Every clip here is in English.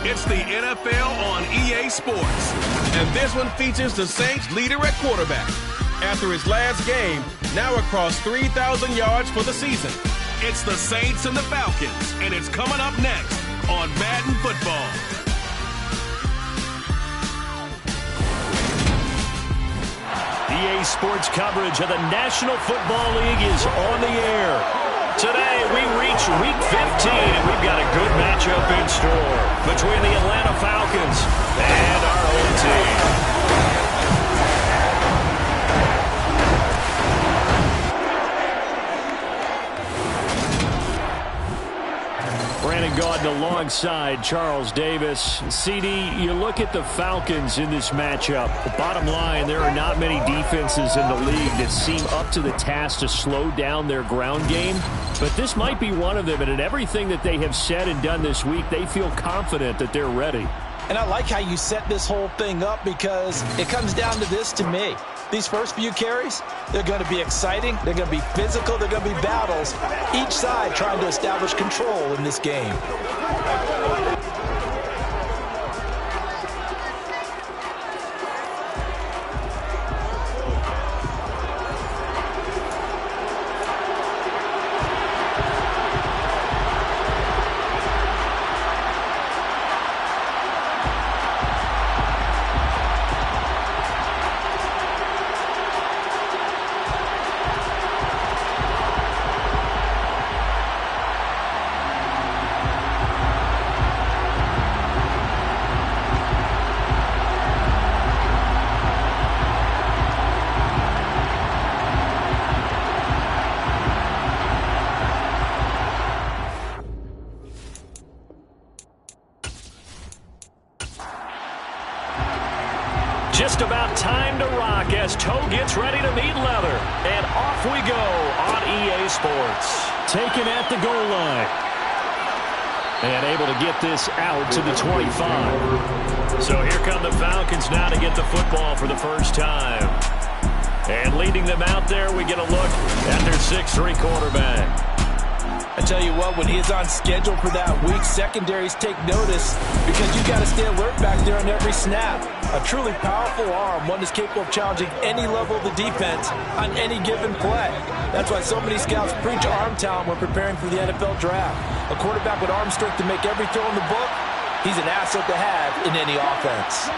It's the NFL on EA Sports, and this one features the Saints leader at quarterback. After his last game, now across 3,000 yards for the season. It's the Saints and the Falcons, and it's coming up next on Madden Football. EA Sports coverage of the National Football League is on the air. Today, we reach Week 15, and we've got a good matchup in store between the Atlanta Falcons and our own team. Brandon Gaudin alongside Charles Davis. CD, you look at the Falcons in this matchup. The bottom line, there are not many defenses in the league that seem up to the task to slow down their ground game. But this might be one of them, and in everything that they have said and done this week, they feel confident that they're ready. And I like how you set this whole thing up because it comes down to this to me. These first few carries, they're going to be exciting, they're going to be physical, they're going to be battles. Each side trying to establish control in this game. Just about time to rock as Toe gets ready to meet leather. And off we go on EA Sports. Taken at the goal line. And able to get this out to the 25. So here come the Falcons now to get the football for the first time. And leading them out there, we get a look at their 6'3" quarterback. I tell you what, when he's on schedule for that week, secondaries take notice because you got to stay alert back there on every snap. A truly powerful arm, one that's capable of challenging any level of the defense on any given play. That's why so many scouts preach arm talent when preparing for the NFL draft. A quarterback with arm strength to make every throw in the book, he's an asset to have in any offense.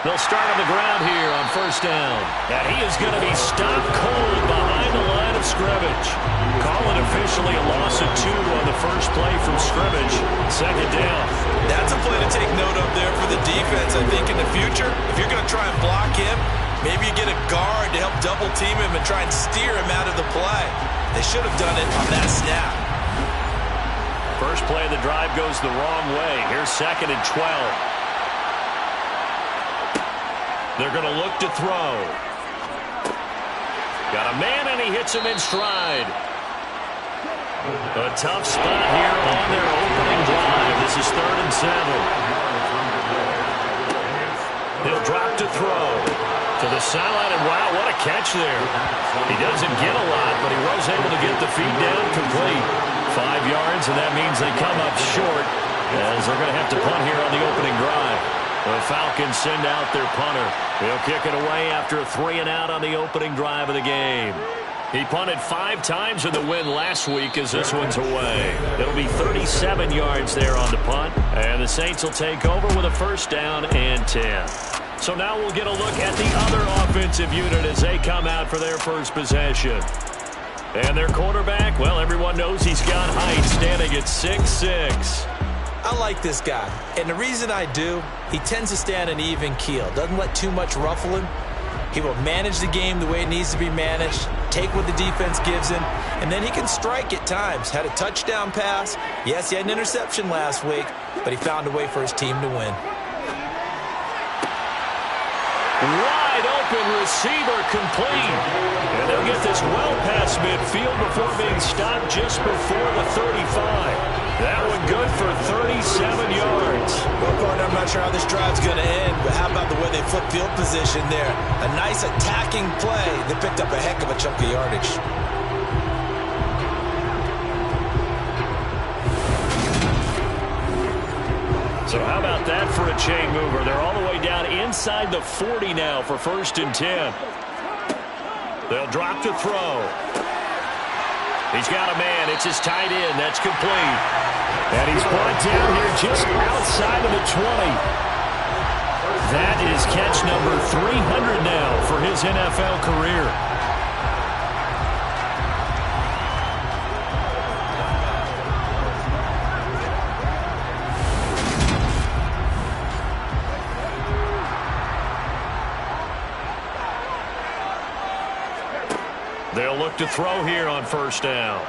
They'll start on the ground here on first down. And he is going to be stopped cold behind the line of scrimmage. Calling officially a loss of 2 on the first play from scrimmage. Second down. That's a play to take note of there for the defense. I think in the future, if you're going to try and block him, maybe you get a guard to help double team him and try and steer him out of the play. They should have done it on that snap. First play of the drive goes the wrong way. Here's 2nd and 12. They're going to look to throw. Got a man, and he hits him in stride. A tough spot here on their opening drive. This is 3rd and 7. He'll drop to throw. To the sideline, and wow, what a catch there. He doesn't get a lot, but he was able to get the feet down complete. 5 yards, and that means they come up short as they're going to have to punt here on the opening drive. The Falcons send out their punter. He'll kick it away after a 3-and-out on the opening drive of the game. He punted 5 times in the win last week as this one's away. It'll be 37 yards there on the punt, and the Saints will take over with a first down and 10. So now we'll get a look at the other offensive unit as they come out for their first possession. And their quarterback, well, everyone knows he's got height, standing at 6'6". I like this guy, and the reason I do, he tends to stay on an even keel, doesn't let too much ruffle him. He will manage the game the way it needs to be managed, take what the defense gives him, and then he can strike at times. Had a touchdown pass. Yes, he had an interception last week, but he found a way for his team to win. Wide open receiver complete. And they'll get this well past midfield before being stopped just before the 35. That one good for 37 yards. Well, partner, I'm not sure how this drive's going to end, but how about the way they flip field position there? A nice attacking play. They picked up a heck of a chunk of yardage. So how about that for a chain mover? They're all the way down inside the 40 now for 1st and 10. They'll drop to throw. He's got a man. It's his tight end. That's complete. And he's brought down here just outside of the 20. That is catch number 300 now for his NFL career. They'll look to throw here on 1st down.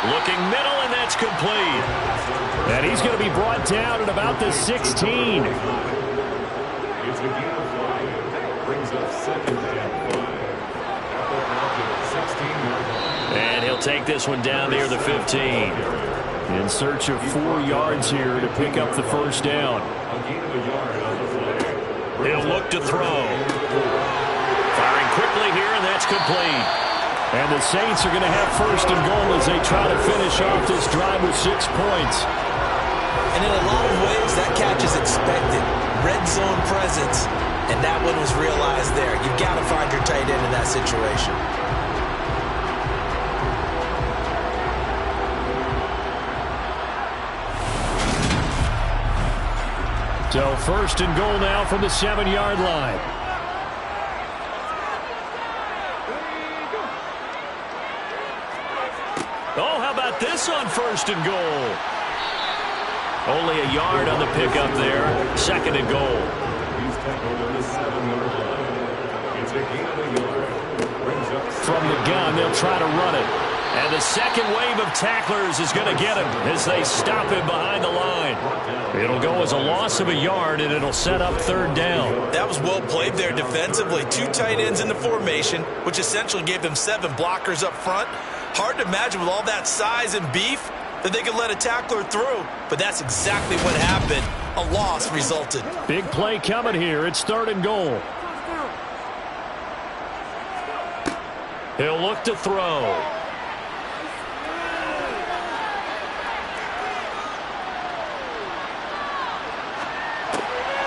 Looking middle, and that's complete. And he's going to be brought down at about the 16. And he'll take this one down near the 15. In search of 4 yards here to pick up the 1st down. He'll look to throw. Firing quickly here, and that's complete. And the Saints are going to have 1st and goal as they try to finish off this drive with 6 points. And in a lot of ways, that catch is expected. Red zone presence, and that one was realized there. You've got to find your tight end in that situation. So 1st and goal now from the 7-yard line. Oh, how about this on 1st and goal? Only a yard on the pickup there. 2nd and goal. From the gun, they'll try to run it. And the second wave of tacklers is going to get him as they stop him behind the line. It'll go as a loss of a yard, and it'll set up 3rd down. That was well played there defensively. 2 tight ends in the formation, which essentially gave them 7 blockers up front. Hard to imagine with all that size and beef that they could let a tackler through, but that's exactly what happened. A loss resulted. Big play coming here. It's 3rd and goal. He'll look to throw.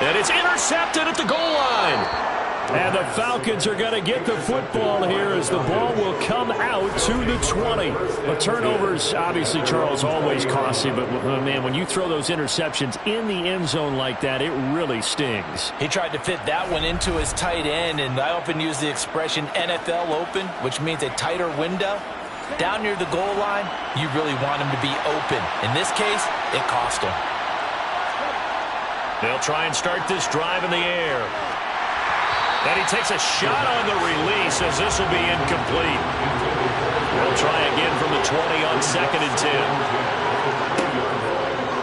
And it's intercepted at the goal line. And the Falcons are going to get the football here as the ball will come out to the 20. But turnovers, obviously, Charles, always costly. But, man, when you throw those interceptions in the end zone like that, it really stings. He tried to fit that one into his tight end, and I often use the expression NFL open, which means a tighter window. Down near the goal line, you really want him to be open. In this case, it cost him. They'll try and start this drive in the air. And he takes a shot on the release as this will be incomplete. They'll try again from the 20 on 2nd and 10.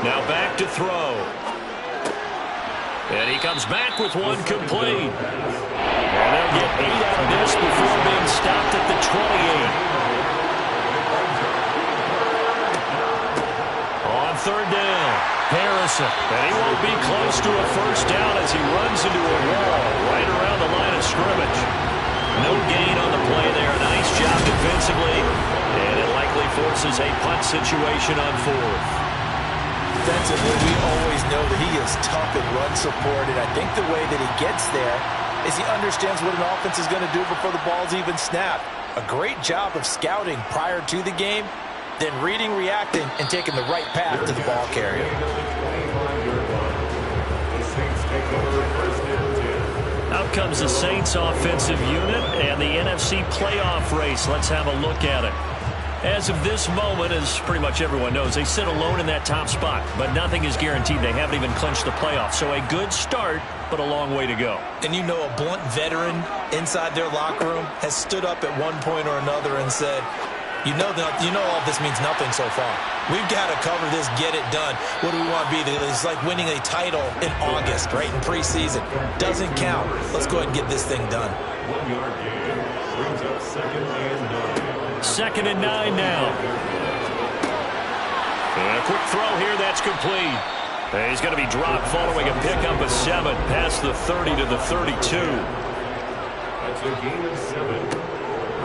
Now back to throw. And he comes back with one complete. And they'll get 8 out of this before being stopped at the 28. On 3rd down. Harrison, and he won't be close to a 1st down as he runs into a wall right around the line of scrimmage. No gain on the play there. Nice job defensively, and it likely forces a punt situation on 4th. Defensively, we always know that he is tough in run support, and I think the way that he gets there is he understands what an offense is going to do before the ball's even snapped. A great job of scouting prior to the game, then reading, reacting, and taking the right path to the ball carrier. Out comes the Saints offensive unit and the NFC playoff race. Let's have a look at it. As of this moment, as pretty much everyone knows, they sit alone in that top spot, but nothing is guaranteed. They haven't even clinched the playoffs, so a good start, but a long way to go. And you know, a blunt veteran inside their locker room has stood up at one point or another and said, You know all this means nothing so far. We've got to cover this, get it done. What do we want to be? It's like winning a title in August, right, in preseason. Doesn't count. Let's go ahead and get this thing done. 2nd and 9 now. And a quick throw here, that's complete. And he's going to be dropped following a pickup of 7 past the 30 to the 32. That's a gain of 7.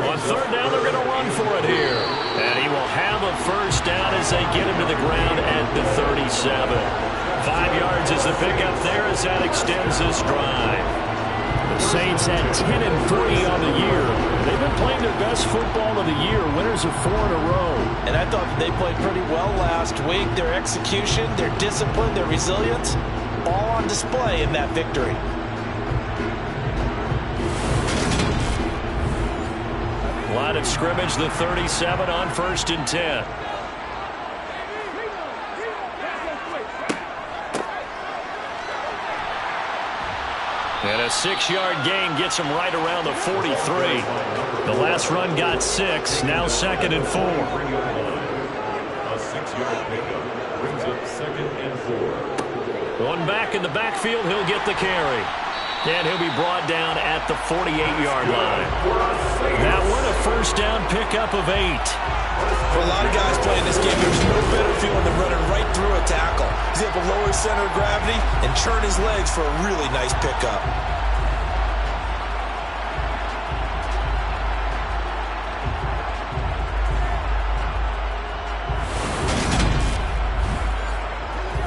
On third down, they're going to run for it here. And he will have a first down as they get him to the ground at the 37. 5 yards is the pickup there as that extends this drive. The Saints at 10-3 on the year. They've been playing their best football of the year, winners of 4 in a row. And I thought that they played pretty well last week. Their execution, their discipline, their resilience, all on display in that victory. Line of scrimmage, the 37 on 1st and 10. And a 6-yard gain gets him right around the 43. The last run got 6, now 2nd and 4. A 6-yard pickup brings up 2nd and 4. One back in the backfield, he'll get the carry. And he'll be brought down at the 48-yard line. That one a first down pickup of 8. For a lot of guys playing this game, there's no better feeling than running right through a tackle. He's able to lower his center of gravity and turn his legs for a really nice pickup.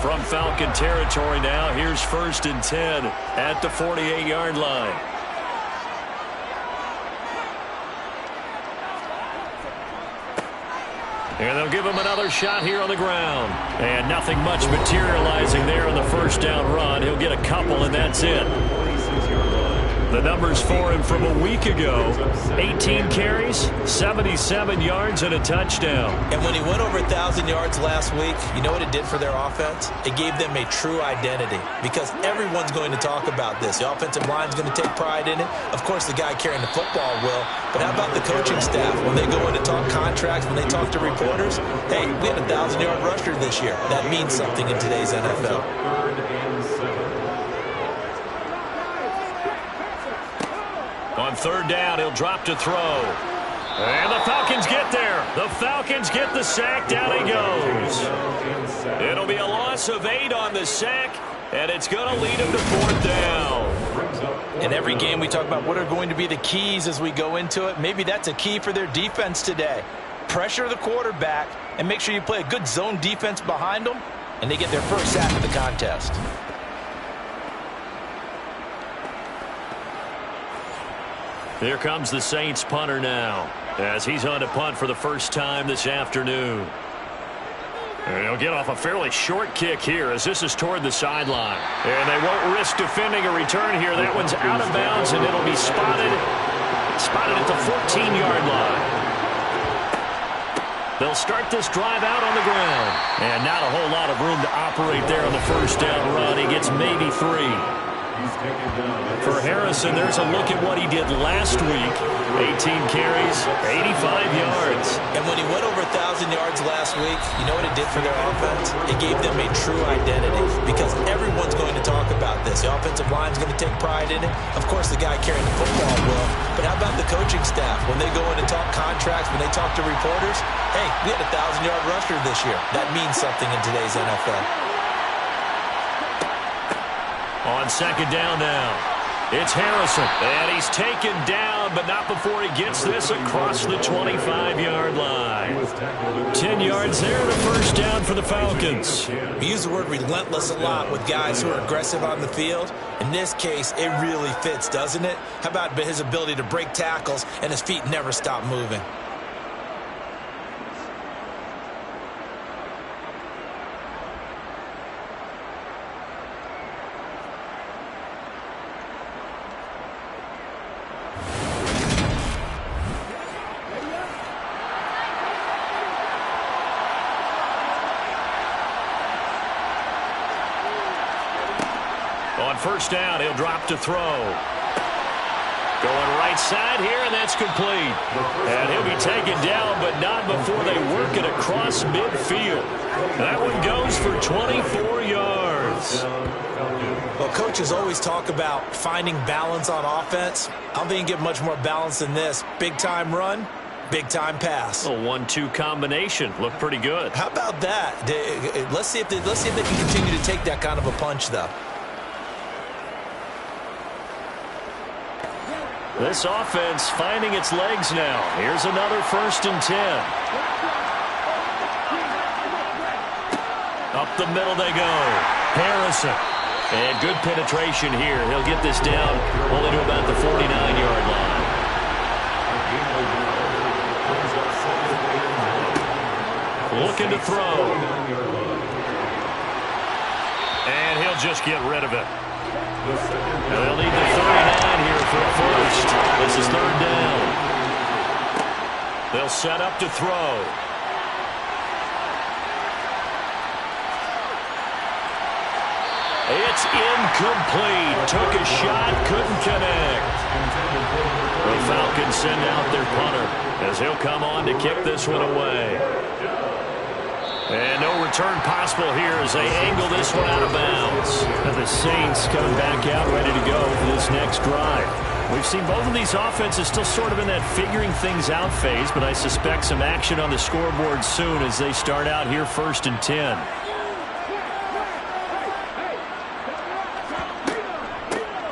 From Falcon territory now, here's 1st and 10 at the 48-yard line. And they'll give him another shot here on the ground. And nothing much materializing there on the first down run. He'll get a couple, and that's it. The numbers for him from a week ago: 18 carries, 77 yards, and a touchdown. And when he went over 1,000 yards last week, you know what it did for their offense? It gave them a true identity, because everyone's going to talk about this. The offensive line's going to take pride in it. Of course, the guy carrying the football will. But how about the coaching staff? When they go in to talk contracts, when they talk to reporters, hey, we had a 1,000-yard rusher this year. That means something in today's NFL. 3rd and 7. On 3rd down, he'll drop to throw. And the Falcons get there. The Falcons get the sack. Down he goes. It'll be a loss of 8 on the sack, and it's going to lead him to 4th down. In every game, we talk about what are going to be the keys as we go into it. Maybe that's a key for their defense today. Pressure the quarterback and make sure you play a good zone defense behind them, and they get their first sack of the contest. Here comes the Saints punter now, as he's on to punt for the first time this afternoon. And he'll get off a fairly short kick here, as this is toward the sideline. And they won't risk defending a return here. That one's out of bounds, and it'll be spotted at the 14-yard line. They'll start this drive out on the ground. And not a whole lot of room to operate there on the first down run. He gets maybe 3. For Harrison, there's a look at what he did last week. 18 carries, 85 yards. And when he went over 1,000 yards last week, you know what it did for their offense? It gave them a true identity, because everyone's going to talk about this. The offensive line's going to take pride in it. Of course, the guy carrying the football will. But how about the coaching staff? When they go in and talk contracts, when they talk to reporters, hey, we had a 1,000-yard rusher this year. That means something in today's NFL. On 2nd down now, it's Harrison. And he's taken down, but not before he gets this across the 25-yard line. 10 yards there and a first down for the Falcons. We use the word relentless a lot with guys who are aggressive on the field. In this case, it really fits, doesn't it? How about his ability to break tackles and his feet never stop moving? On 1st down, he'll drop to throw. Going right side here, and that's complete. And he'll be taken down, but not before they work it across midfield. That one goes for 24 yards. Well, coaches always talk about finding balance on offense. I don't think you can get much more balance than this. Big-time run, Big-time pass. A 1-2 combination. Looked pretty good. How about that? Let's see if they can continue to take that kind of a punch, though. This offense finding its legs now. Here's another 1st and 10. Up the middle they go. Harrison. And good penetration here. He'll get this down only to about the 49-yard line. Looking to throw. And he'll just get rid of it. They'll need the 39 here for a first. This is 3rd down. They'll set up to throw. It's incomplete. Took a shot, couldn't connect. The Falcons send out their punter as he'll come on to kick this one away. And no return possible here as they angle this one out of bounds. And the Saints coming back out ready to go for this next drive. We've seen both of these offenses still sort of in that figuring things out phase, but I suspect some action on the scoreboard soon as they start out here 1st and 10.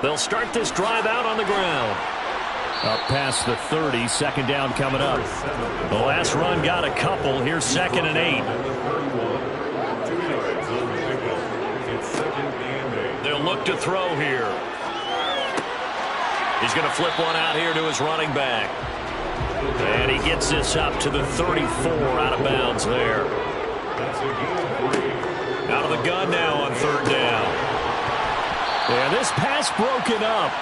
They'll start this drive out on the ground. Up past the 30, 2nd down coming up. The last run got a couple. Here's 2nd and 8. They'll look to throw here. He's going to flip one out here to his running back. And he gets this up to the 34 out of bounds there. Out of the gun now on 3rd down. And this pass broken up.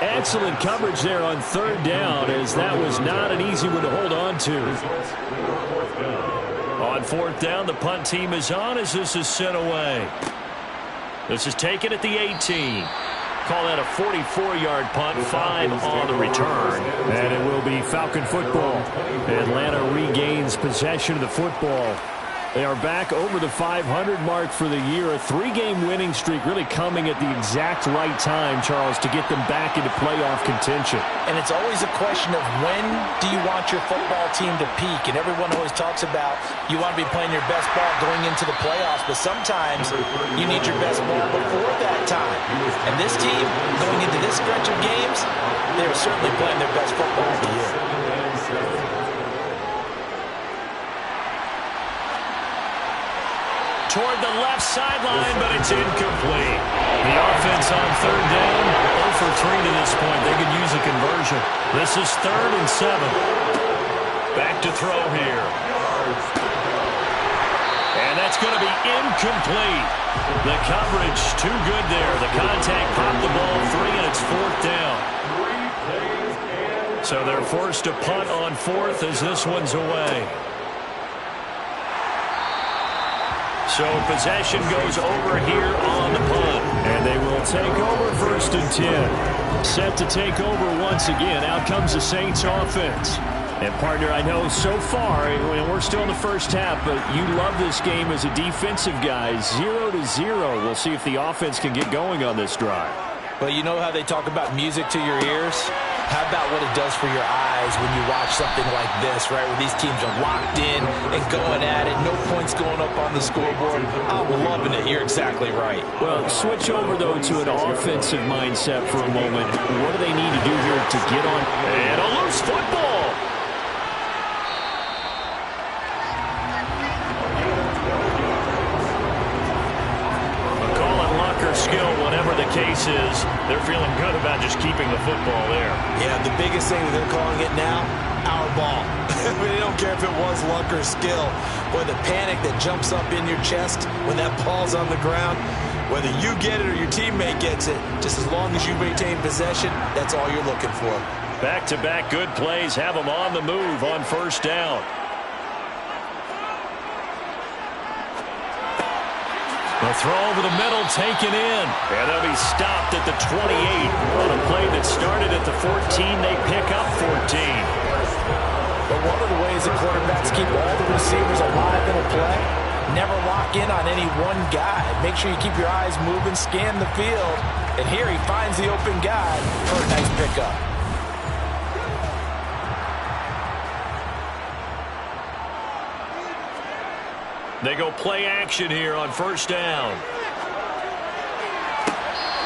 Excellent coverage there on 3rd down, as that was not an easy one to hold on to. On 4th down, the punt team is on as this is sent away. This is taken at the 18. Call that a 44-yard punt, 5 on the return. And it will be Falcon football. Atlanta regains possession of the football. They are back over the 500 mark for the year. A 3-game winning streak really coming at the exact right time, Charles, to get them back into playoff contention. And it's always a question of when do you want your football team to peak? And everyone always talks about you want to be playing your best ball going into the playoffs, but sometimes you need your best ball before that time. And this team, going into this stretch of games, they're certainly playing their best football of the year. Toward the left sideline, but it's incomplete. The offense on 3rd down, 0 for 3 to this point. They could use a conversion. This is 3rd and 7. Back to throw here. And that's going to be incomplete. The coverage too good there. The contact popped the ball 3, and it's 4th down. So they're forced to punt on 4th as this one's away. So possession goes over here on the punt. And they will take over 1st and 10. Set to take over once again. Out comes the Saints offense. And partner, I know so far, and we're still in the first half, but you love this game as a defensive guy. 0-0. We'll see if the offense can get going on this drive. Well, you know how they talk about music to your ears? How about what it does for your eyes when you watch something like this, right, where these teams are locked in and going at it, no points going up on the scoreboard? I'm loving it. You're exactly right. Well, switch over, though, to an offensive mindset for a moment. What do they need to do here to get on? And a loose football. Skill, whatever the case is, they're feeling good about just keeping the football there. Yeah, the biggest thing they're calling it now, our ball. They don't care if it was luck or skill. Boy, the panic that jumps up in your chest when that ball's on the ground, whether you get it or your teammate gets it, just as long as you maintain possession, that's all you're looking for. Back-to-back good plays have them on the move on 1st down. The throw over the middle taken in. And they'll be stopped at the 28. On a play that started at the 14, they pick up 14. But one of the ways the quarterbacks keep all the receivers alive in a play, never lock in on any one guy. Make sure you keep your eyes moving, scan the field. And here he finds the open guy for a nice pickup. They go play action here on first down.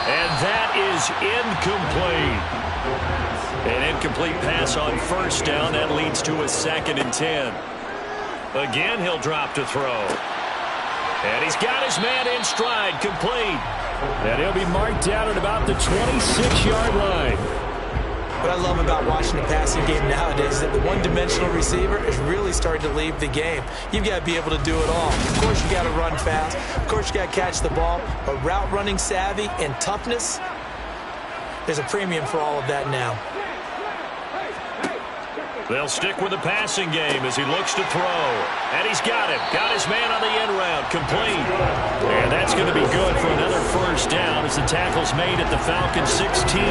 And that is incomplete. An incomplete pass on first down. That leads to a 2nd and 10. Again, he'll drop to throw. And he's got his man in stride, complete. And he'll be marked down at about the 26-yard line. What I love about watching the passing game nowadays is that the one-dimensional receiver is really starting to leave the game. You've got to be able to do it all. Of course, you got to run fast. Of course, you got to catch the ball. But route running savvy and toughness, there's a premium for all of that now. They'll stick with the passing game as he looks to throw. And he's got it. Got his man on the end route. Complete. And that's going to be good for another first down as the tackle's made at the Falcons 16.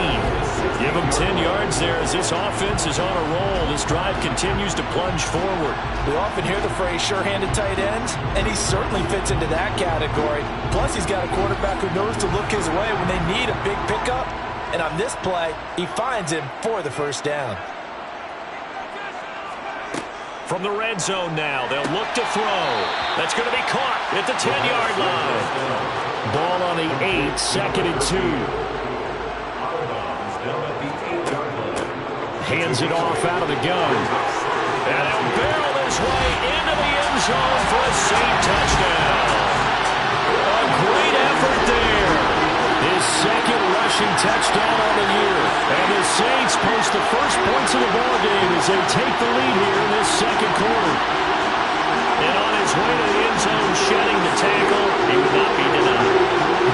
Give him 10 yards there as this offense is on a roll. This drive continues to plunge forward. We often hear the phrase sure-handed tight ends, and he certainly fits into that category. Plus, he's got a quarterback who knows to look his way when they need a big pickup. And on this play, he finds him for the first down. From the red zone now, they'll look to throw. That's going to be caught at the 10-yard line. Ball on the 8, 2nd and 2. Hands it off out of the gun. And he'll barrel his way into the end zone for a Saint touchdown. A great effort there. His 2nd rushing touchdown on the year. And the Saints post the first points of the ballgame as they take the lead here in this 2nd quarter. And on his way to the end zone, shedding the tackle, he would not be denied.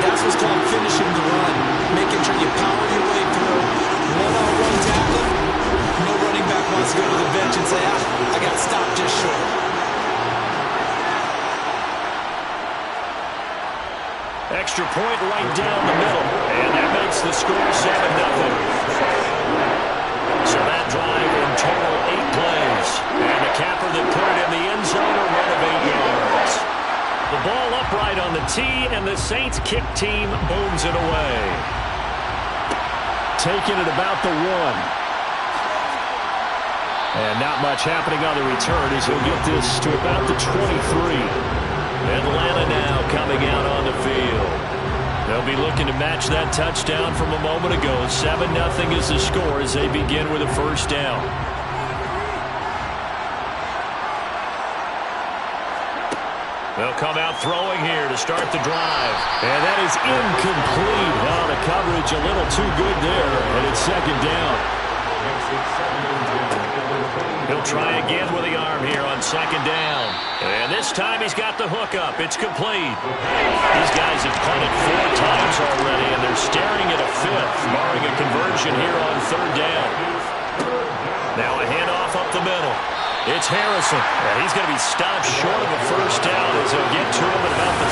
That's what's called finishing the run, making sure you power your way through. One-on-one tackle, no running back wants to go to the bench and say, I got stopped just short. Extra point right down the middle. And that makes the score 7-0. So that drive in total 8 plays. And the capper that put it in the end zone, a run of 8 yards. The ball upright on the tee, and the Saints kick team booms it away. Taking it about the 1. And not much happening on the return as he'll get this to about the 23. Atlanta now coming out on the field. They'll be looking to match that touchdown from a moment ago. 7-0 is the score as they begin with a first down. They'll come out throwing here to start the drive. And that is incomplete. Well, the coverage a little too good there, and it's 2nd down. He'll try again with the arm here on 2nd down. And this time he's got the hook up. It's complete. These guys have punted 4 times already, and they're staring at a 5th, barring a conversion here on 3rd down. Now a handoff up the middle. It's Harrison. And he's going to be stopped short of a first down as they'll get to him at about the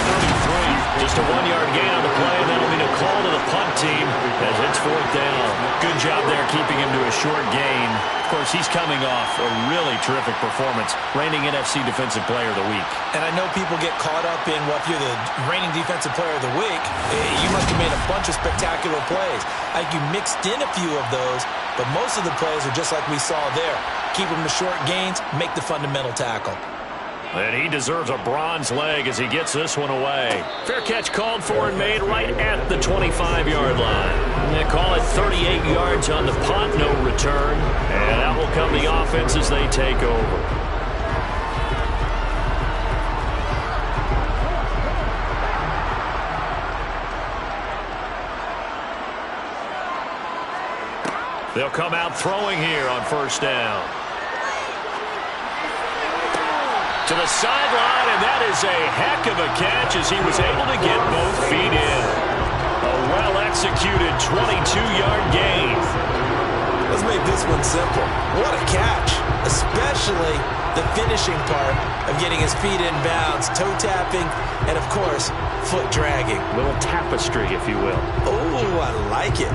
33. Just a 1-yard gain on the play, and that'll mean a call to the punt team as it's 4th down. Good job there keeping him to a short gain. Of course, he's coming off a really terrific performance, reigning NFC Defensive Player of the Week. And I know people get caught up in, well, if you're the reigning Defensive Player of the Week, you must have made a bunch of spectacular plays. I think you mixed in a few of those, but most of the plays are just like we saw there. Keep them to short gains, make the fundamental tackle. And he deserves a bronze leg as he gets this one away. Fair catch called for and made right at the 25-yard line. They call it 38 yards on the punt, no return. And out will come the offense as they take over. They'll come out throwing here on first down. To the sideline, and that is a heck of a catch as he was able to get both feet in. A well-executed 22-yard gain. Let's make this one simple. What a catch, especially the finishing part of getting his feet in bounds, toe tapping, and, of course, foot dragging. A little tapestry, if you will. Oh, I like it.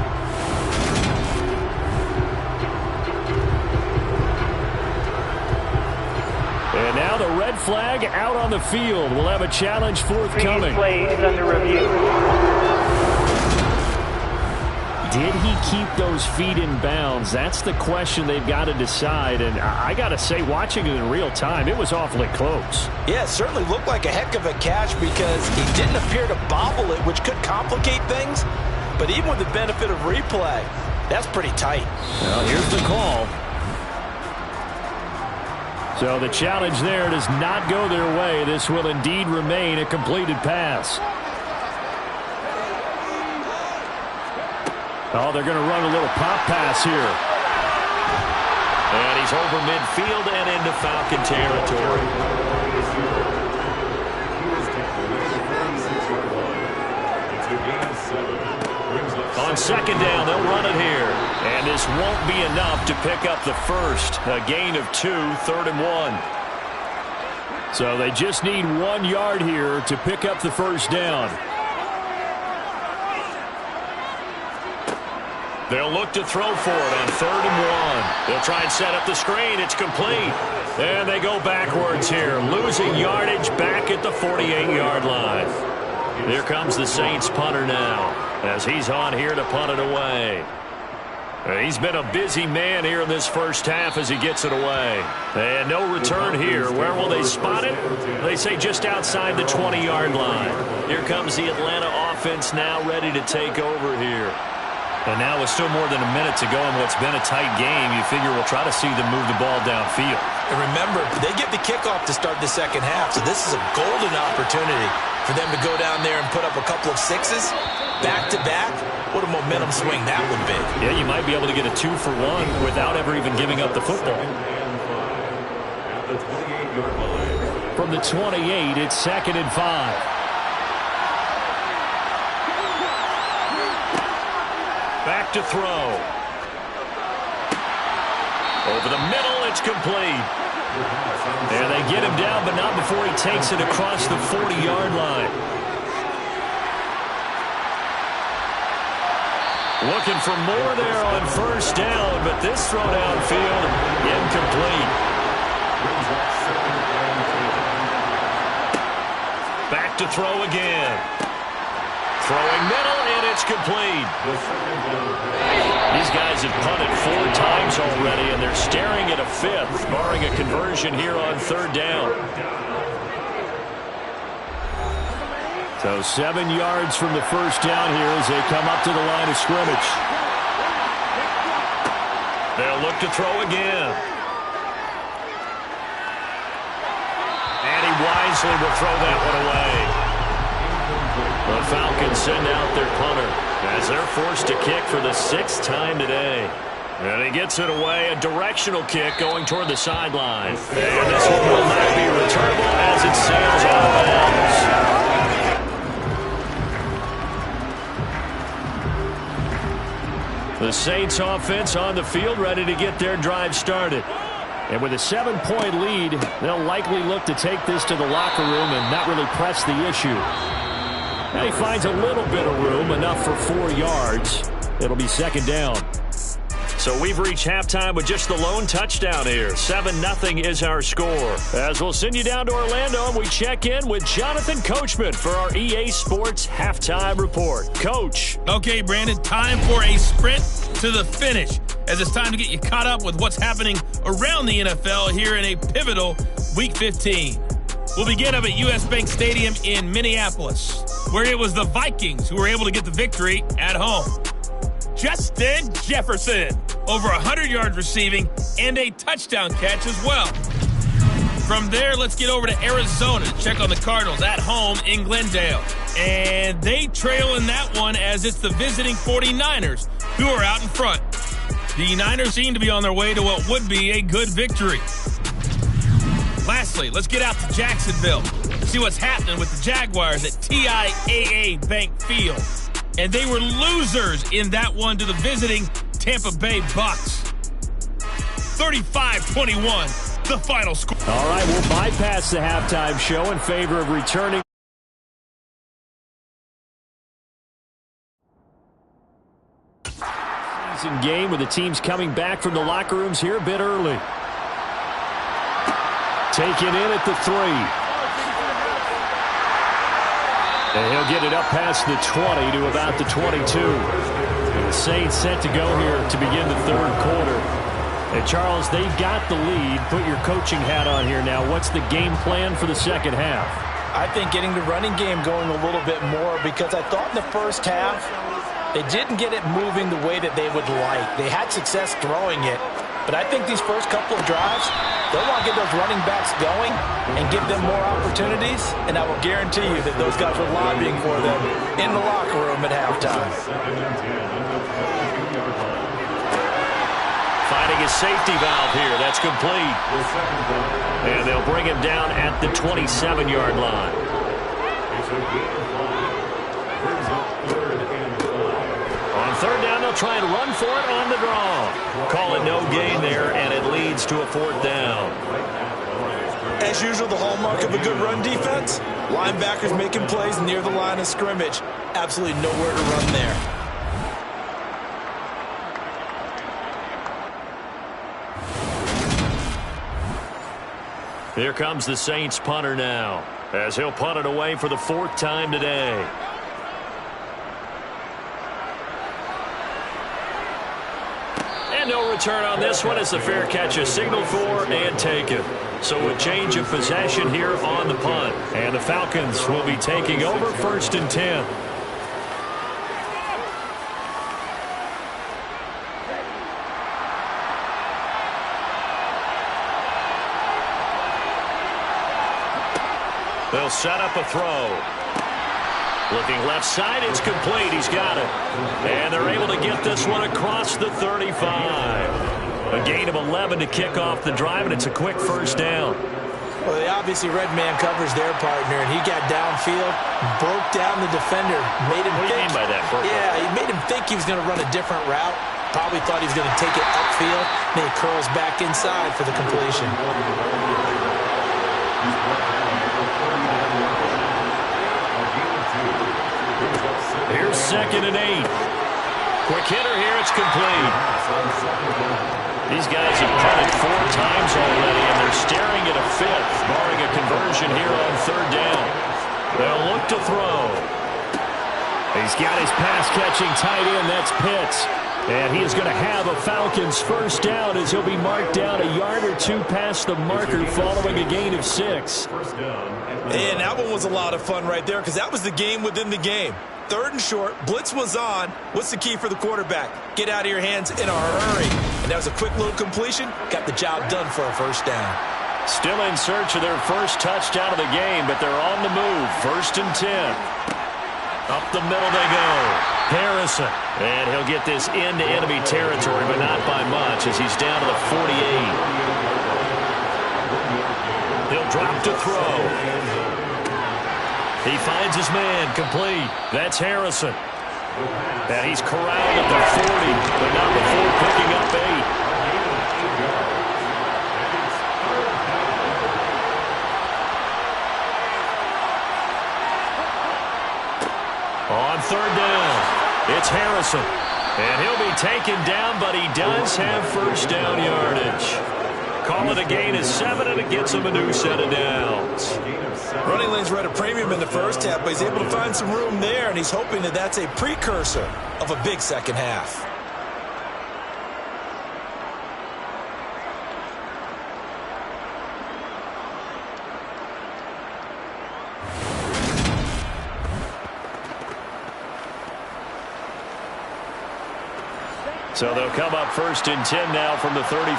And now the red flag out on the field. We'll have a challenge forthcoming. Play is under review. did he keep those feet in bounds? That's the question they've got to decide. And I got to say, watching it in real time, it was awfully close. Yeah, it certainly looked like a heck of a catch because he didn't appear to bobble it, which could complicate things. But even with the benefit of replay, that's pretty tight. Well, here's the call. So the challenge there does not go their way. This will indeed remain a completed pass. Oh, they're going to run a little pop pass here. And he's over midfield and into Falcon territory. On second down, they'll run it here. And this won't be enough to pick up the first. A gain of 2, 3rd and 1. So they just need 1 yard here to pick up the first down. They'll look to throw for it on 3rd and 1. They'll try and set up the screen. It's complete. And they go backwards here, losing yardage back at the 48-yard line. Here comes the Saints punter now, as he's on here to punt it away. He's been a busy man here in this first half as he gets it away. And no return here. Where will they spot it? They say just outside the 20-yard line. Here comes the Atlanta offense now ready to take over here. And now with still more than a minute to go in what's been a tight game, you figure we'll try to see them move the ball downfield. And remember, they get the kickoff to start the second half, so this is a golden opportunity for them to go down there and put up a couple of sixes back-to-back. What a momentum swing that would be. Yeah, you might be able to get a 2-for-1 without ever even giving up the football. From the 28, it's 2nd and 5. Back to throw. Over the middle, it's complete. And they get him down, but not before he takes it across the 40-yard line. Looking for more there on first down, but this throw downfield, incomplete. Back to throw again. Throwing middle, and it's complete. These guys have punted 4 times already, and they're staring at a 5th, barring a conversion here on 3rd down. So 7 yards from the first down here as they come up to the line of scrimmage. They'll look to throw again. And he wisely will throw that one away. The Falcons send out their punter as they're forced to kick for the 6th time today. And he gets it away, a directional kick going toward the sideline. And this one will not be returnable as it sails out of bounds. The Saints offense on the field ready to get their drive started. And with a 7-point lead, they'll likely look to take this to the locker room and not really press the issue. Now he finds a little bit of room, enough for 4 yards. It'll be 2nd down. So we've reached halftime with just the lone touchdown here. 7-0 is our score. As we'll send you down to Orlando, and we check in with Jonathan Coachman for our EA Sports Halftime Report. Coach. Okay, Brandon, time for a sprint to the finish, as it's time to get you caught up with what's happening around the NFL here in a pivotal Week 15. We'll begin up at U.S. Bank Stadium in Minneapolis, where it was the Vikings who were able to get the victory at home. Justin Jefferson, over 100 yards receiving and a touchdown catch as well. From there, let's get over to Arizona to check on the Cardinals at home in Glendale. And they trail in that one as it's the visiting 49ers who are out in front. The Niners seem to be on their way to what would be a good victory. Lastly, let's get out to Jacksonville to see what's happening with the Jaguars at TIAA Bank Field. And they were losers in that one to the visiting Tampa Bay Bucks. 35-21, the final score. All right, we'll bypass the halftime show in favor of returning. Season game with the teams coming back from the locker rooms here a bit early. Taken in at the 3. And he'll get it up past the 20 to about the 22. The Saints set to go here to begin the third quarter. And Charles, they've got the lead. Put your coaching hat on here now. What's the game plan for the second half? I think getting the running game going a little bit more, because I thought in the first half they didn't get it moving the way that they would like. They had success throwing it, but I think these first couple of drives, they'll want to get those running backs going and give them more opportunities, and I will guarantee you that those guys were lobbying for them in the locker room at halftime. Finding his safety valve here. That's complete. And they'll bring him down at the 27-yard line. On third down, they'll try and run for it on the draw. Call it no gain there, and it leads to a fourth down. As usual, the hallmark of a good run defense, linebackers making plays near the line of scrimmage. Absolutely nowhere to run there. Here comes the Saints punter now, as he'll punt it away for the fourth time today. And no return on this one as the fair catch is signaled for and taken. So a change of possession here on the punt. And the Falcons will be taking over 1st and 10. They'll set up a throw. Looking left side, it's complete. He's got it. And they're able to get this one across the 35. A gain of 11 to kick off the drive, and it's a quick first down. Well, they obviously red man covers their partner, and he got downfield, broke down the defender, made him think. What do you mean by that? Yeah, he made him think he was going to run a different route. Probably thought he was going to take it upfield. Then he curls back inside for the completion. Here's 2nd and 8. Quick hitter here. It's complete. These guys have punted 4 times already, and they're staring at a 5th, barring a conversion here on 3rd down. They'll look to throw. He's got his pass-catching tight end. That's Pitts. And he is going to have a Falcons first down as he'll be marked down a yard or 2 past the marker following a gain of 6. And that one was a lot of fun right there, because that was the game within the game. 3rd and short, blitz was on. What's the key for the quarterback? Get out of your hands in a hurry. And that was a quick little completion. Got the job done for a first down. Still in search of their first touchdown of the game, but they're on the move. 1st and 10. Up the middle they go. Harrison. And he'll get this into enemy territory, but not by much as he's down to the 48. He'll drop to throw. He finds his man, complete. That's Harrison. And he's corralled at the 40, but not before picking up 8. On 3rd down, it's Harrison. And he'll be taken down, but he does have first down yardage. Call it a gain of 7, and it gets him a new set of downs. Running lanes were at a premium in the first half, but he's able to find some room there, and he's hoping that that's a precursor of a big second half. So they'll come up 1st and 10 now from the 33.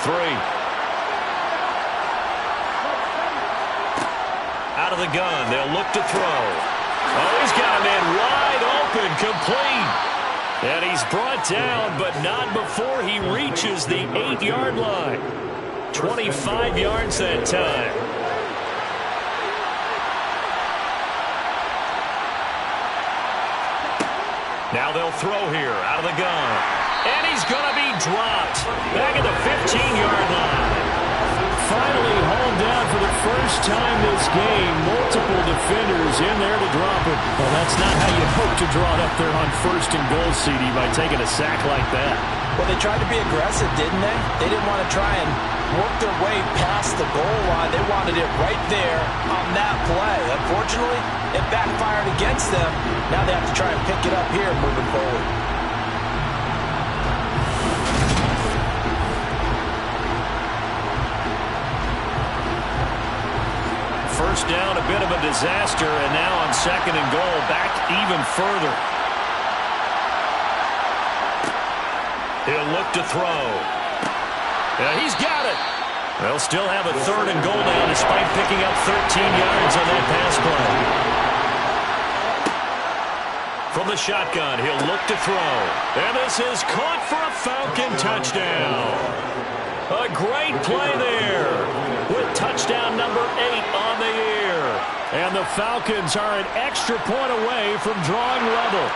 Out of the gun, they'll look to throw. Oh, he's got a man wide open, complete. And he's brought down, but not before he reaches the 8-yard line. 25 yards that time. Now they'll throw here, out of the gun. And he's going to be dropped back at the 15-yard line. Finally hauled down for the first time this game. Multiple defenders in there to drop it. Well, that's not how you hope to draw it up there on 1st and goal, CD, by taking a sack like that. Well, they tried to be aggressive, didn't they? They didn't want to try and work their way past the goal line. They wanted it right there on that play. Unfortunately, it backfired against them. Now they have to try and pick it up here moving forward. first down, a bit of a disaster, and now on second and goal, back even further. He'll look to throw. Yeah, he's got it. They'll still have a third and goal now despite picking up 13 yards on that pass play. From the shotgun, he'll look to throw. And this is caught for a Falcon touchdown. A great play there with touchdown number 8 on the year. And the Falcons are an extra point away from drawing level.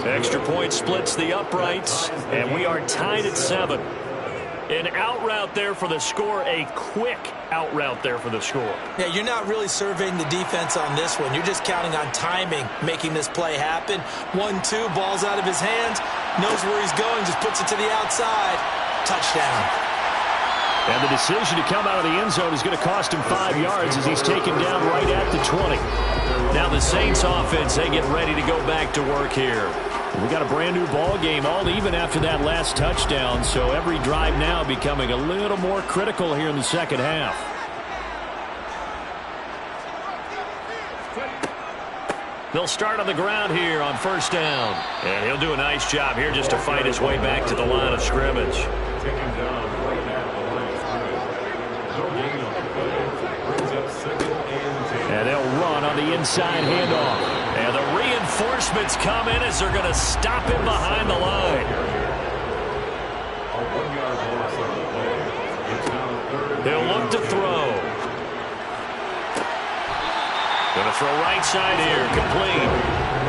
Extra point splits the uprights, and we are tied at 7. An out route there for the score, a quick out route there for the score. Yeah, you're not really surveying the defense on this one. You're just counting on timing, making this play happen. 1-2, ball's out of his hands, knows where he's going, just puts it to the outside. Touchdown. And the decision to come out of the end zone is going to cost him 5 yards as he's taken down right at the 20. Now the Saints offense, they get ready to go back to work here. We got a brand new ball game, all even after that last touchdown, so every drive now becoming a little more critical here in the second half. They'll start on the ground here on first down. And he'll do a nice job here just to fight his way back to the line of scrimmage. And they'll run on the inside handoff. And the reinforcements come in as they're going to stop him behind the line. They'll look to throw. Going to throw right side here, complete.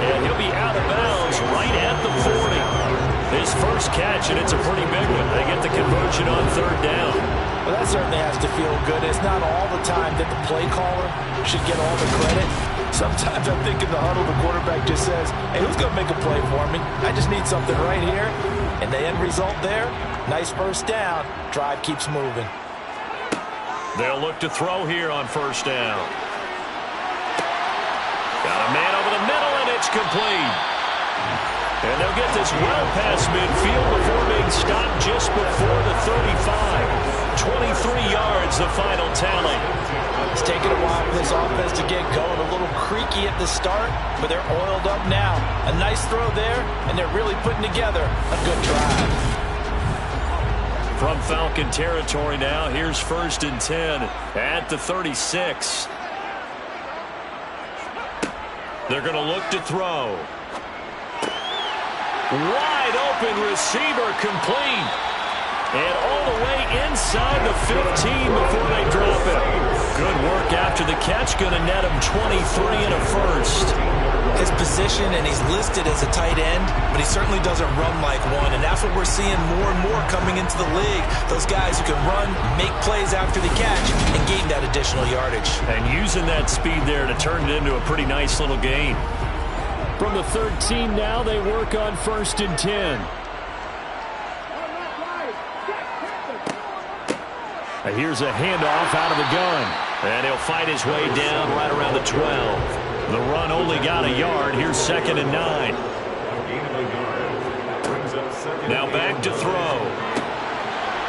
And he'll be out of bounds right at the 40. His first catch, and it's a pretty big one. They get the conversion on third down. Well, that certainly has to feel good. It's not all the time that the play caller should get all the credit. Sometimes I think in the huddle, the quarterback just says, hey, who's going to make a play for me? I just need something right here. And the end result there, nice first down. Drive keeps moving. They'll look to throw here on first down. Got a man over the middle, and it's complete. And they'll get this well past midfield before being stopped just before the 35. 23 yards, the final tally. It's taken a while for this offense to get going. A little creaky at the start, but they're oiled up now. A nice throw there, and they're really putting together a good drive. From Falcon territory now, here's first and 10 at the 36. They're going to look to throw. Wide open receiver, complete. And all the way inside the 15 before they drop it. Good work after the catch. Going to net him 23 and a first. His position, and he's listed as a tight end, but he certainly doesn't run like one. And that's what we're seeing more and more coming into the league. Those guys who can run, make plays after the catch, and gain that additional yardage. And using that speed there to turn it into a pretty nice little gain. From the 13 now, they work on first and 10. Here's a handoff out of the gun. And he'll fight his way down right around the 12. The run only got a yard. Here's second and 9. Now back to throw.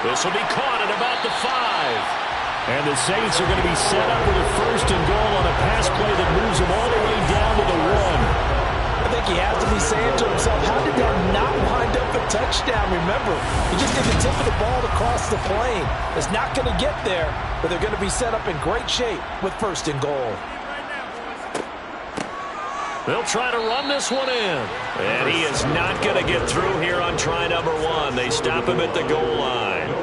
This will be caught at about the 5. And the Saints are going to be set up with a first and goal on a pass play that moves them all the way down to the 1. I think he has to be saying to himself, how did that not wind up a touchdown? Remember, he just did the tip of the ball across the plane. It's not going to get there, but they're going to be set up in great shape with first and goal. They'll try to run this one in. And he is not going to get through here on try number 1. They stop him at the goal line.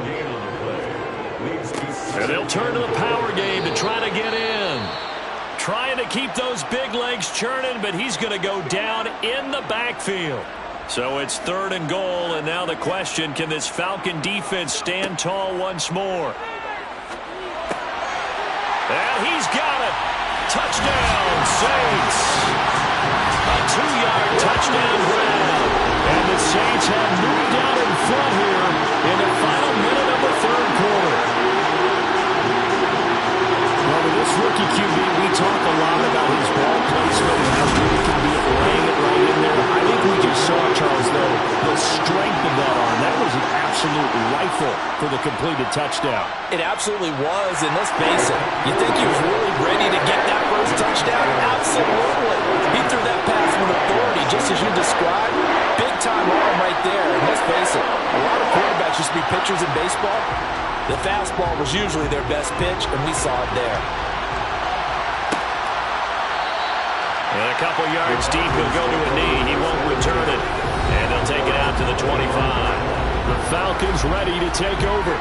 And they'll turn to the power game to try to get in. Trying to keep those big legs churning, but he's going to go down in the backfield. So it's third and goal, and now the question, can this Falcon defense stand tall once more? And he's got it. Touchdown, Saints. A 2-yard touchdown grab. And the Saints have moved out in front here in the final minute of the third quarter. Well, with this rookie QB, we talk a lot about his ball placement and how good he can be at laying it right in there. I think we just saw, Charles, though, the strength of that arm. That was an absolute rifle for the completed touchdown. It absolutely was, and let's face it, you think he was really ready to get that first touchdown? Absolutely. He threw that pass with authority, just as you described. Big-time arm right there, and let's face it, a lot of quarterbacks used to be pitchers in baseball. The fastball was usually their best pitch, and we saw it there. And a couple yards deep, he'll go to a knee. He won't return it. And they'll take it out to the 25. The Falcons ready to take over.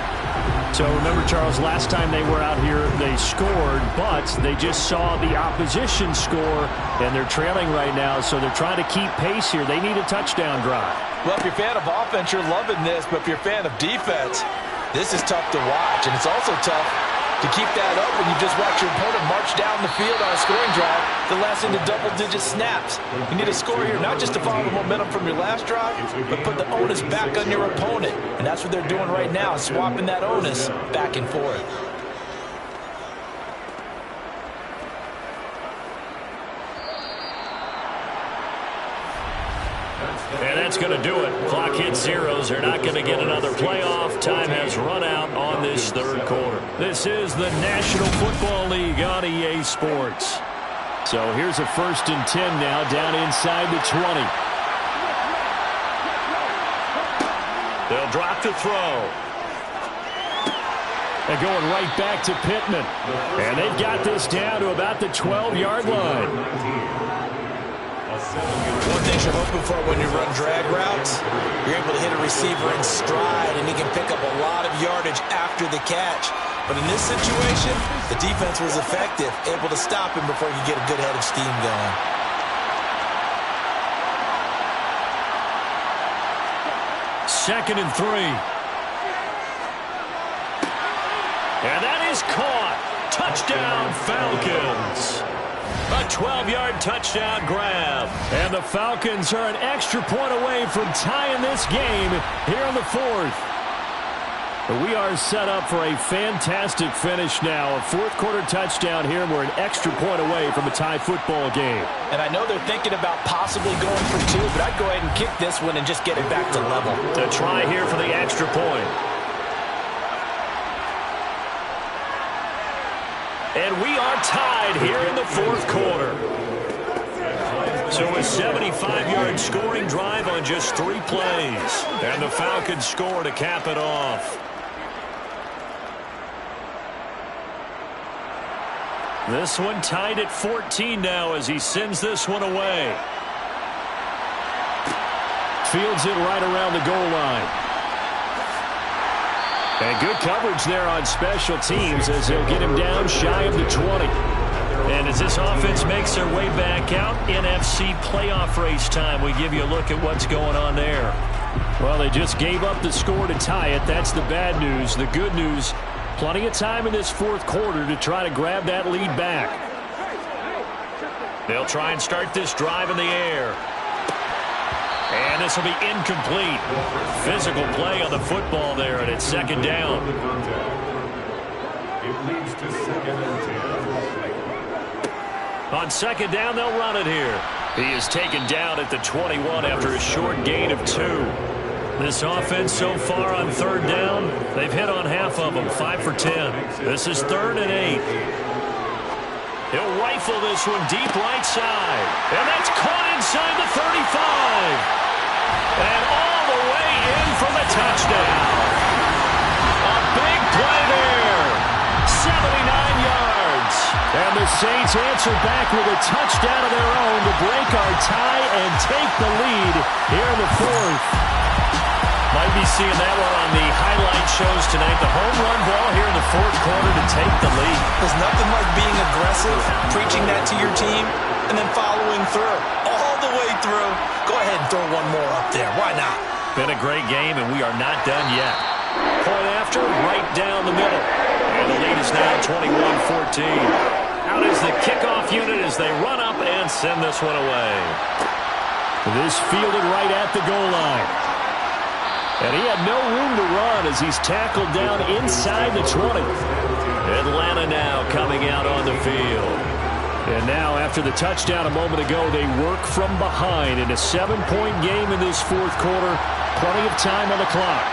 So remember, Charles, last time they were out here, they scored, but they just saw the opposition score, and they're trailing right now, so they're trying to keep pace here. They need a touchdown drive. Well, if you're a fan of offense, you're loving this, but if you're a fan of defense, this is tough to watch, and it's also tough to keep that up when you just watch your opponent march down the field on a scoring drive that lasts into double-digit snaps. You need a score here, not just to follow the momentum from your last drive, but put the onus back on your opponent. And that's what they're doing right now, swapping that onus back and forth. And that's going to do it. Clock hits zeros. They're not going to get another playoff. Time has run out on this third quarter. This is the National Football League on EA Sports. So here's a 1st and 10 now, down inside the 20. They'll drop to throw. They're going right back to Pittman. And they've got this down to about the 12-yard line. One thing you're hoping for when you run drag routes, you're able to hit a receiver in stride, and he can pick up a lot of yardage after the catch. But in this situation, the defense was effective, able to stop him before he could get a good head of steam going. Second and 3. And that is caught. Touchdown, Falcons. A 12-yard touchdown grab. And the Falcons are an extra point away from tying this game here in the 4th. We are set up for a fantastic finish now. A fourth-quarter touchdown here, and we're an extra point away from a tie football game. And I know they're thinking about possibly going for 2, but I'd go ahead and kick this one and just get it back to level. To try here for the extra point. And we are tied here in the 4th quarter. So a 75-yard scoring drive on just 3 plays. And the Falcons score to cap it off. This one tied at 14 now as he sends this one away. Fields it right around the goal line. And good coverage there on special teams as they'll get him down shy of the 20. And as this offense makes their way back out, NFC playoff race time. We give you a look at what's going on there. Well, they just gave up the score to tie it. That's the bad news. The good news, plenty of time in this 4th quarter to try to grab that lead back. They'll try and start this drive in the air. And this will be incomplete. Physical play on the football there, and it's 2nd down. It leads to 2nd and 10. On 2nd down, they'll run it here. He is taken down at the 21 after a short gain of 2. This offense so far on 3rd down, they've hit on half of them, 5 for 10. This is 3rd and 8. He'll rifle this one deep right side. And that's caught inside the 35. And all the way in for the touchdown. A big play there. 79 yards. And the Saints answer back with a touchdown of their own to break our tie and take the lead here in the 4th. Might be seeing that one on the highlight shows tonight. The home run ball here in the 4th quarter to take the lead. There's nothing like being aggressive, preaching that to your team, and then following through. All the way through. Go ahead and throw one more up there. Why not? Been a great game, and we are not done yet. Point after, right down the middle. And the lead is now 21-14. Out is the kickoff unit as they run up and send this one away. This fielded right at the goal line. And he had no room to run as he's tackled down inside the 20. Atlanta now coming out on the field. And now, after the touchdown a moment ago, they work from behind in a 7-point game in this 4th quarter. Plenty of time on the clock.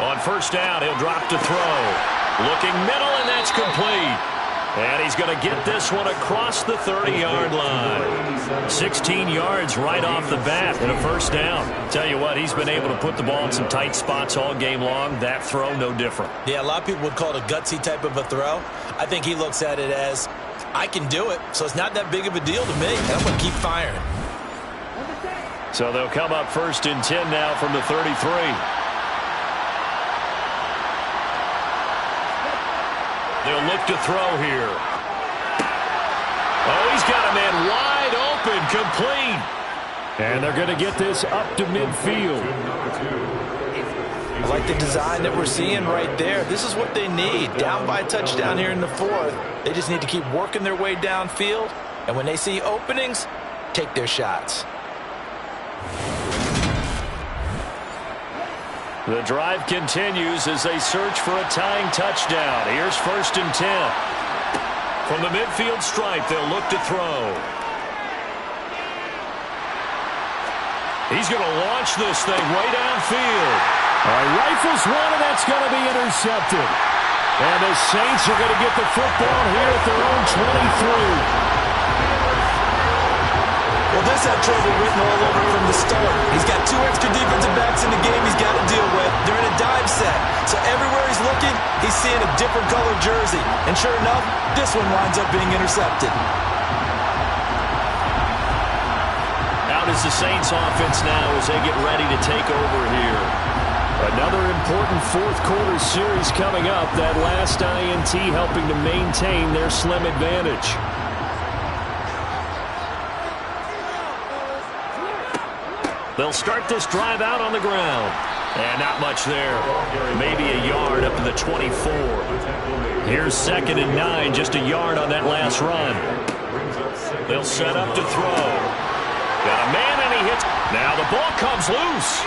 On first down, he'll drop to throw. Looking middle, and that's complete. And he's going to get this one across the 30-yard line. 16 yards right off the bat and a first down. Tell you what, he's been able to put the ball in some tight spots all game long. That throw, no different. Yeah, a lot of people would call it a gutsy type of a throw. I think he looks at it as, I can do it, so it's not that big of a deal to me, and I'm going to keep firing. So they'll come up first and 10 now from the 33. They'll look to throw here. Oh, he's got a man wide open, complete. And they're going to get this up to midfield. I like the design that we're seeing right there. This is what they need. Down by a touchdown here in the fourth. They just need to keep working their way downfield. And when they see openings, take their shots. The drive continues as they search for a tying touchdown. Here's first and 10. From the midfield stripe, they'll look to throw. He's going to launch this thing way downfield. Rifles one, and that's going to be intercepted. And the Saints are going to get the football here at their own 23. Well, this had trouble written all over from the start. He's got 2 extra defensive backs in the game he's got to deal with. They're in a dime set. So everywhere he's looking, he's seeing a different colored jersey. And sure enough, this one winds up being intercepted. Out is the Saints offense now as they get ready to take over here. Another important fourth quarter series coming up. That last INT helping to maintain their slim advantage. They'll start this drive out on the ground. And not much there. Maybe a yard up to the 24. Here's second and 9, just a yard on that last run. They'll set up to throw. Got a man and he hits. Now the ball comes loose.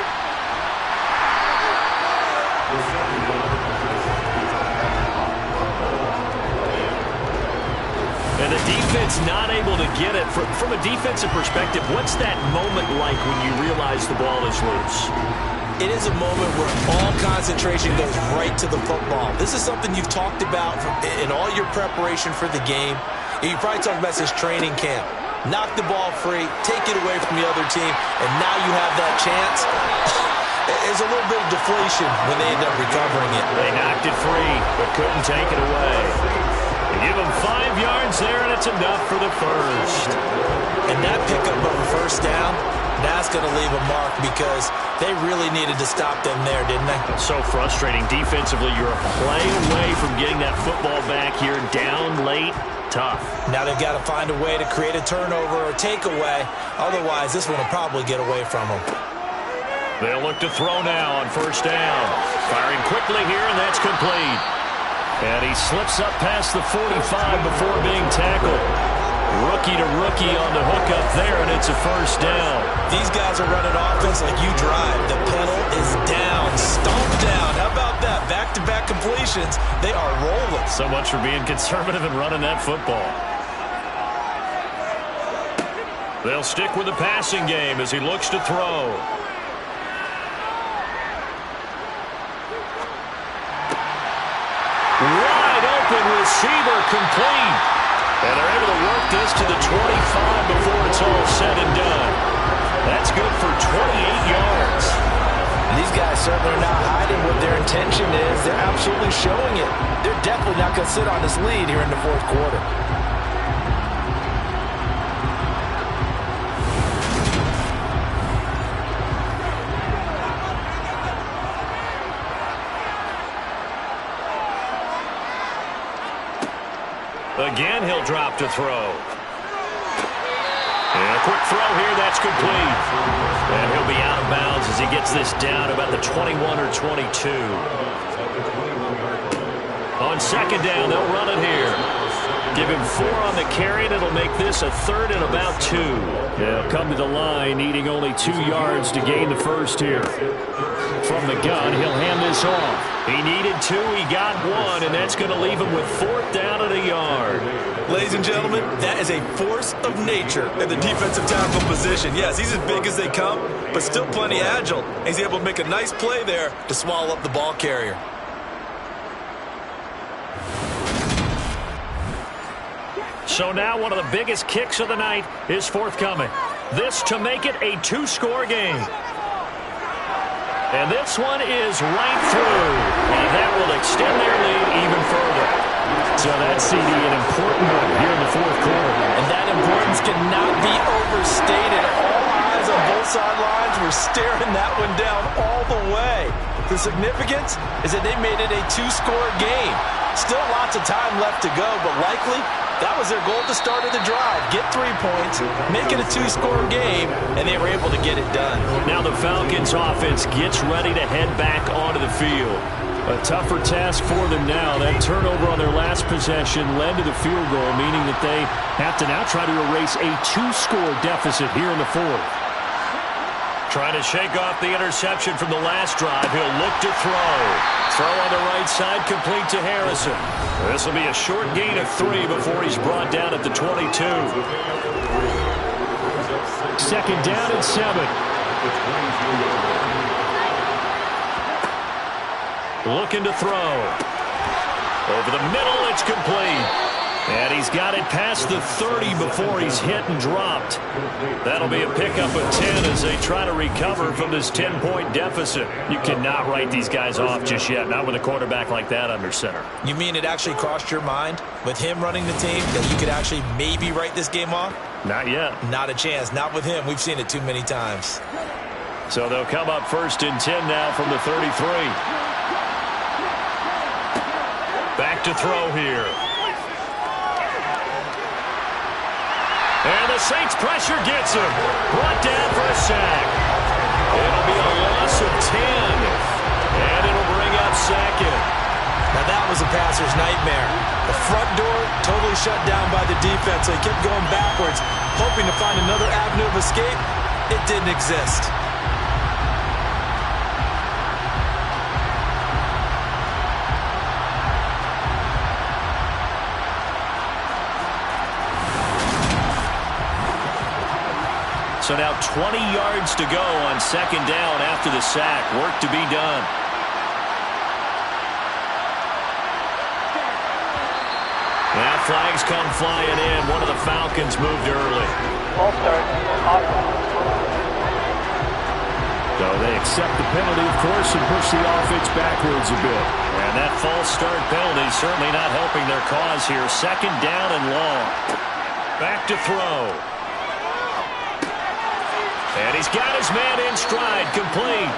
And the defense not able to get it. From a defensive perspective, what's that moment like when you realize the ball is loose? It is a moment where all concentration goes right to the football. This is something you've talked about in all your preparation for the game. You probably talked about this training camp. Knock the ball free, take it away from the other team, and now you have that chance. There's a little bit of deflation when they end up recovering it. They knocked it free, but couldn't take it away. They give them 5 yards there, and it's enough for the first. And that pickup of a first down, that's going to leave a mark because they really needed to stop them there, didn't they? So frustrating. Defensively, you're a play away from getting that football back here down late. Tough. Now they've got to find a way to create a turnover or takeaway. Otherwise, this one will probably get away from them. They'll look to throw now on first down. Firing quickly here, and that's complete. And he slips up past the 45 before being tackled. Rookie to rookie on the hook up there, and it's a first down. These guys are running offense like you drive. The pedal is down, stomped down. How about that? Back-to-back completions. They are rolling. So much for being conservative and running that football. They'll stick with the passing game as he looks to throw. Wide open receiver, complete. And they're able to work this to the 25 before it's all said and done. That's good for 28 yards. These guys certainly are not hiding what their intention is. They're absolutely showing it. They're definitely not going to sit on this lead here in the fourth quarter. Again, he'll drop to throw. And a quick throw here, that's complete. And he'll be out of bounds as he gets this down about the 21 or 22. On second down, they'll run it here. Give him 4 on the carry, and it'll make this a 3rd and about 2. They'll come to the line, needing only 2 yards to gain the first here. From the gun, he'll hand this off. He needed 2, he got 1, and that's going to leave him with 4th down at a yard. Ladies and gentlemen, that is a force of nature in the defensive tackle position. Yes, he's as big as they come, but still plenty agile. He's able to make a nice play there to swallow up the ball carrier. So now one of the biggest kicks of the night is forthcoming. This to make it a 2-score game. And this one is right through. And that will extend their lead even further. So that's CD, an important one here in the 4th quarter. And that importance cannot be overstated. All eyes on both sidelines were staring that one down all the way. The significance is that they made it a 2-score game. Still lots of time left to go, but likely that was their goal at the start of the drive. Get 3 points, make it a 2-score game, and they were able to get it done. Now the Falcons offense gets ready to head back onto the field. A tougher task for them now. That turnover on their last possession led to the field goal, meaning that they have to now try to erase a 2-score deficit here in the 4th. Trying to shake off the interception from the last drive. He'll look to throw. Throw on the right side, complete to Harrison. This will be a short gain of 3 before he's brought down at the 22. 2nd down and 7. Looking to throw. Over the middle, it's complete. And he's got it past the 30 before he's hit and dropped. That'll be a pickup of 10 as they try to recover from this 10-point deficit. You cannot write these guys off just yet, not with a quarterback like that under center. You mean it actually crossed your mind with him running the team that you could actually maybe write this game off? Not yet. Not a chance. Not with him. We've seen it too many times. So they'll come up 1st and 10 now from the 33. Back to throw here. And the Saints pressure gets him. Brought down for a sack. It'll be a loss of 10. And it'll bring up 2nd. Now that was a passer's nightmare. The front door totally shut down by the defense. They kept going backwards, hoping to find another avenue of escape. It didn't exist. So now 20 yards to go on 2nd down after the sack. Work to be done. Now flags come flying in. One of the Falcons moved early. False start. Awesome. So they accept the penalty, of course, and push the offense backwards a bit. And that false start penalty certainly not helping their cause here. 2nd down and long. Back to throw. And he's got his man in stride, complete.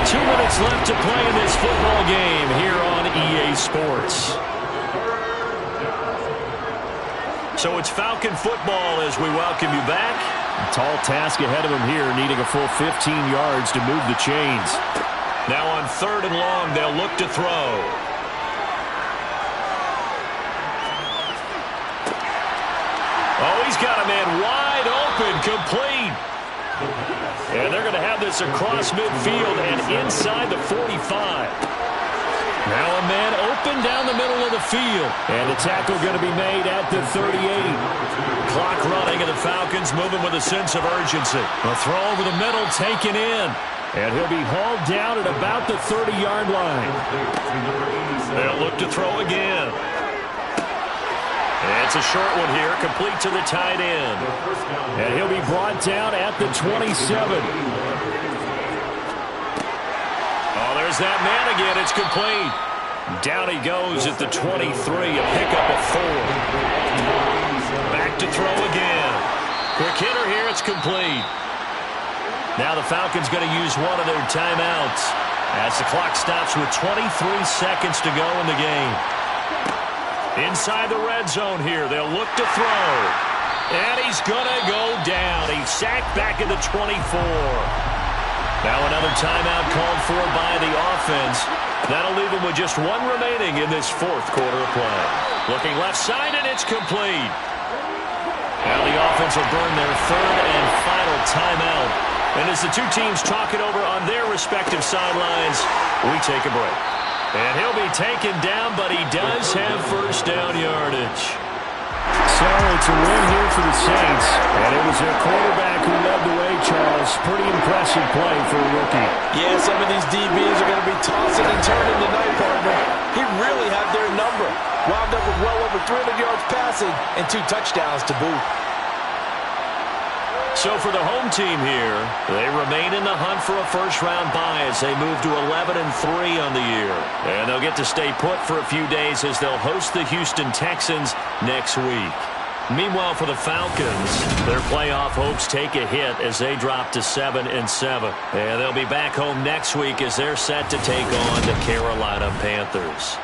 2 minutes left to play in this football game here on EA Sports. So it's Falcon football as we welcome you back. A tall task ahead of him here, needing a full 15 yards to move the chains. Now on 3rd and long, they'll look to throw. Oh, he's got a man wide open, complete. And they're going to have this across midfield and inside the 45. Now a man open down the middle of the field. And the tackle going to be made at the 38. Clock running, and the Falcons moving with a sense of urgency. A throw over the middle taken in. And he'll be hauled down at about the 30-yard line. They'll look to throw again. It's a short one here, complete to the tight end. And he'll be brought down at the 27. Oh, there's that man again. It's complete. Down he goes at the 23, a pickup of 4. Back to throw again. Quick hitter here, it's complete. Now the Falcons going to use one of their timeouts as the clock stops with 23 seconds to go in the game. Inside the red zone here, they'll look to throw. And he's going to go down. He's sacked back at the 24. Now another timeout called for by the offense. That'll leave them with just one remaining in this fourth quarter of play. Looking left side, and it's complete. Now the offense will burn their third and final timeout. And as the two teams talk it over on their respective sidelines, we take a break. And he'll be taken down, but he does have first down yardage. So it's a win here for the Saints. And it was their quarterback who led the way, Charles. Pretty impressive play for a rookie. Yeah, some of these DBs are going to be tossing and turning tonight, partner. He really had their number. Wound up with well over 300 yards passing and 2 touchdowns to boot. So for the home team here, they remain in the hunt for a first-round bye as they move to 11-3 on the year. And they'll get to stay put for a few days as they'll host the Houston Texans next week. Meanwhile, for the Falcons, their playoff hopes take a hit as they drop to 7-7. And they'll be back home next week as they're set to take on the Carolina Panthers.